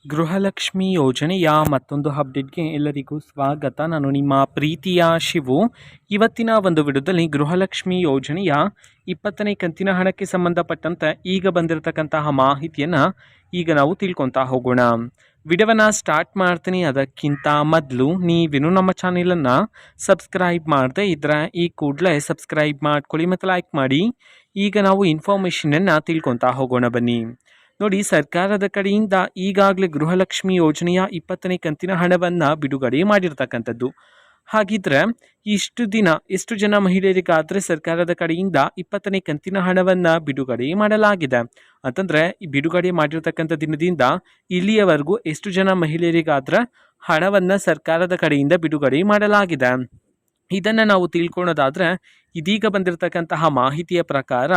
ಗೃಹಲಕ್ಷ್ಮಿ ಯೋಜನೆಯ ಮತ್ತೊಂದು ಅಪ್ಡೇಟ್ಗೆ ಎಲ್ಲರಿಗೂ ಸ್ವಾಗತ. ನಾನು ನಿಮ್ಮ ಪ್ರೀತಿಯ ಶಿವು. ಇವತ್ತಿನ ಒಂದು ವಿಡಿಯೋದಲ್ಲಿ ಗೃಹಲಕ್ಷ್ಮಿ ಯೋಜನೆಯ 20ನೇ ಕಂತಿನ ಹಣಕ್ಕೆ ಸಂಬಂಧಪಟ್ಟಂತೆ ಈಗ ಬಂದಿರತಕ್ಕಂತಹ ಮಾಹಿತಿಯನ್ನು ಈಗ ನಾವು ತಿಳ್ಕೊತಾ ಹೋಗೋಣ. ವಿಡಿಯೋವನ್ನು ಸ್ಟಾರ್ಟ್ ಮಾಡ್ತೀನಿ. ಅದಕ್ಕಿಂತ ಮೊದಲು ನೀವಿನ್ನೂ ನಮ್ಮ ಚಾನೆಲನ್ನು ಸಬ್ಸ್ಕ್ರೈಬ್ ಮಾಡದೆ ಇದ್ದರೆ ಈ ಕೂಡಲೇ ಸಬ್ಸ್ಕ್ರೈಬ್ ಮಾಡ್ಕೊಳ್ಳಿ ಮತ್ತು ಲೈಕ್ ಮಾಡಿ. ಈಗ ನಾವು ಇನ್ಫಾರ್ಮೇಷನನ್ನು ತಿಳ್ಕೊತಾ ಹೋಗೋಣ ಬನ್ನಿ. ನೋಡಿ, ಸರ್ಕಾರದ ಕಡೆಯಿಂದ ಈಗಾಗಲೇ ಗೃಹಲಕ್ಷ್ಮಿ ಯೋಜನೆಯ 20ನೇ ಕಂತಿನ ಹಣವನ್ನು ಬಿಡುಗಡೆ ಮಾಡಿರ್ತಕ್ಕಂಥದ್ದು. ಹಾಗಿದ್ರೆ ಎಷ್ಟು ಜನ ಮಹಿಳೆಯರಿಗಾದರೆ ಸರ್ಕಾರದ ಕಡೆಯಿಂದ 20ನೇ ಕಂತಿನ ಹಣವನ್ನು ಬಿಡುಗಡೆ ಮಾಡಲಾಗಿದೆ ಅಂತಂದರೆ, ಈ ಬಿಡುಗಡೆ ಮಾಡಿರ್ತಕ್ಕಂಥ ದಿನದಿಂದ ಇಲ್ಲಿಯವರೆಗೂ ಎಷ್ಟು ಜನ ಮಹಿಳೆಯರಿಗಾದರೆ ಹಣವನ್ನು ಸರ್ಕಾರದ ಕಡೆಯಿಂದ ಬಿಡುಗಡೆ ಮಾಡಲಾಗಿದೆ ಇದನ್ನು ನಾವು ತಿಳ್ಕೊಳ್ಳೋದಾದರೆ, ಇದೀಗ ಬಂದಿರತಕ್ಕಂತಹ ಮಾಹಿತಿಯ ಪ್ರಕಾರ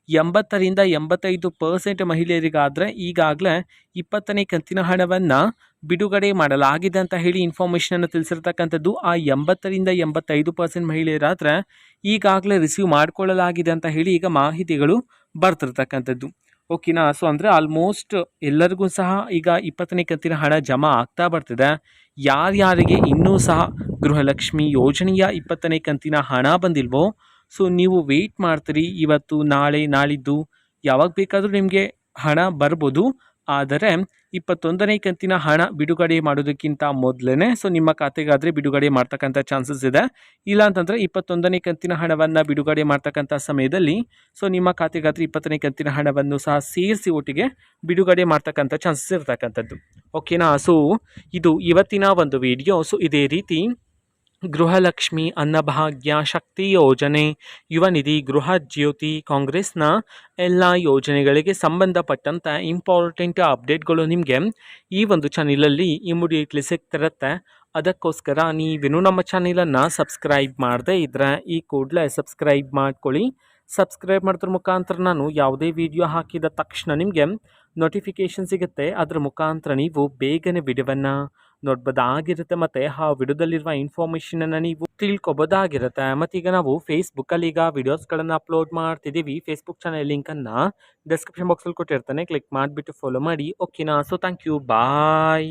80ರಿಂದ 85% ಮಹಿಳೆಯರಿಗಾದರೆ ಈಗಾಗಲೇ 20ನೇ ಕಂತಿನ ಹಣವನ್ನು ಬಿಡುಗಡೆ ಮಾಡಲಾಗಿದೆ ಅಂತ ಹೇಳಿ ಇನ್ಫಾರ್ಮೇಷನನ್ನು ತಿಳಿಸಿರ್ತಕ್ಕಂಥದ್ದು. ಆ 80ರಿಂದ 85% ಮಹಿಳೆಯರಾದರೆ ಈಗಾಗಲೇ ರಿಸೀವ್ ಮಾಡಿಕೊಳ್ಳಲಾಗಿದೆ ಅಂತ ಹೇಳಿ ಈಗ ಮಾಹಿತಿಗಳು ಬರ್ತಿರ್ತಕ್ಕಂಥದ್ದು. ಓಕೆನಾ. ಸೊ ಅಂದರೆ ಆಲ್ಮೋಸ್ಟ್ ಎಲ್ಲರಿಗೂ ಸಹ ಈಗ 20ನೇ ಕಂತಿನ ಹಣ ಜಮಾ ಆಗ್ತಾ ಬರ್ತಿದೆ. ಯಾರ್ಯಾರಿಗೆ ಇನ್ನೂ ಸಹ ಗೃಹಲಕ್ಷ್ಮಿ ಯೋಜನೆಯ 20ನೇ ಕಂತಿನ ಹಣ ಬಂದಿಲ್ವೋ, ಸೊ ನೀವು ವೆಯ್ಟ್ ಮಾಡ್ತೀರಿ. ಇವತ್ತು ನಾಳೆ ನಾಳಿದ್ದು ಯಾವಾಗ ಬೇಕಾದರೂ ನಿಮಗೆ ಹಣ ಬರ್ಬೋದು. ಆದರೆ 21ನೇ ಕಂತಿನ ಹಣ ಬಿಡುಗಡೆ ಮಾಡೋದಕ್ಕಿಂತ ಮೊದಲೇ ಸೊ ನಿಮ್ಮ ಖಾತೆಗಾದರೆ ಬಿಡುಗಡೆ ಮಾಡ್ತಕ್ಕಂಥ ಚಾನ್ಸಸ್ ಇದೆ. ಇಲ್ಲ ಅಂತಂದರೆ 21ನೇ ಕಂತಿನ ಹಣವನ್ನು ಬಿಡುಗಡೆ ಮಾಡ್ತಕ್ಕಂಥ ಸಮಯದಲ್ಲಿ ಸೊ ನಿಮ್ಮ ಖಾತೆಗಾದರೆ 20ನೇ ಕಂತಿನ ಹಣವನ್ನು ಸಹ ಸೇರಿಸಿ ಒಟ್ಟಿಗೆ ಬಿಡುಗಡೆ ಮಾಡ್ತಕ್ಕಂಥ ಚಾನ್ಸಸ್ ಇರ್ತಕ್ಕಂಥದ್ದು. ಓಕೆನಾ. ಸೊ ಇದು ಇವತ್ತಿನ ಒಂದು ವಿಡಿಯೋ. ಸೊ ಇದೇ ರೀತಿ ಗೃಹಲಕ್ಷ್ಮಿ, ಅನ್ನಭಾಗ್ಯ, ಶಕ್ತಿ ಯೋಜನೆ, ಯುವ ನಿಧಿ, ಗೃಹ ಜ್ಯೋತಿ, ಕಾಂಗ್ರೆಸ್ನ ಎಲ್ಲ ಯೋಜನೆಗಳಿಗೆ ಸಂಬಂಧಪಟ್ಟಂಥ ಇಂಪಾರ್ಟೆಂಟ್ ಅಪ್ಡೇಟ್ಗಳು ನಿಮಗೆ ಈ ಒಂದು ಚಾನಲಲ್ಲಿ ಇಮಿಡಿಯೇಟ್ಲಿ ಸಿಗ್ತಿರುತ್ತೆ. ಅದಕ್ಕೋಸ್ಕರ ನೀವೇನು ನಮ್ಮ ಚಾನಲನ್ನು ಸಬ್ಸ್ಕ್ರೈಬ್ ಮಾಡದೇ ಇದ್ದರೆ ಈ ಕೂಡಲೇ ಸಬ್ಸ್ಕ್ರೈಬ್ ಮಾಡ್ಕೊಳ್ಳಿ. ಸಬ್ಸ್ಕ್ರೈಬ್ ಮಾಡೋದ್ರ ಮುಖಾಂತರ ನಾನು ಯಾವುದೇ ವಿಡಿಯೋ ಹಾಕಿದ ತಕ್ಷಣ ನಿಮಗೆ ನೋಟಿಫಿಕೇಷನ್ ಸಿಗುತ್ತೆ. ಅದರ ಮುಖಾಂತರ ನೀವು ಬೇಗನೆ ವಿಡಿಯೋವನ್ನು ನೋಡ್ಬೋದಾಗಿರುತ್ತೆ ಮತ್ತು ಆ ವಿಡಿಯೋದಲ್ಲಿರುವ ಇನ್ಫಾರ್ಮೇಷನನ್ನು ನೀವು ತಿಳ್ಕೊಬೋದಾಗಿರುತ್ತೆ. ಮತ್ತೀಗ ನಾವು ಫೇಸ್ಬುಕ್ಕಲ್ಲಿ ಈಗ ವಿಡಿಯೋಸ್ಗಳನ್ನು ಅಪ್ಲೋಡ್ ಮಾಡ್ತಿದ್ದೀವಿ. ಫೇಸ್ಬುಕ್ ಚಾನಲ್ ಲಿಂಕನ್ನು ಡಿಸ್ಕ್ರಿಪ್ಷನ್ ಬಾಕ್ಸಲ್ಲಿ ಕೊಟ್ಟಿರ್ತಾನೆ, ಕ್ಲಿಕ್ ಮಾಡಿಬಿಟ್ಟು ಫಾಲೋ ಮಾಡಿ. ಓಕೆನಾ. So thank you, bye.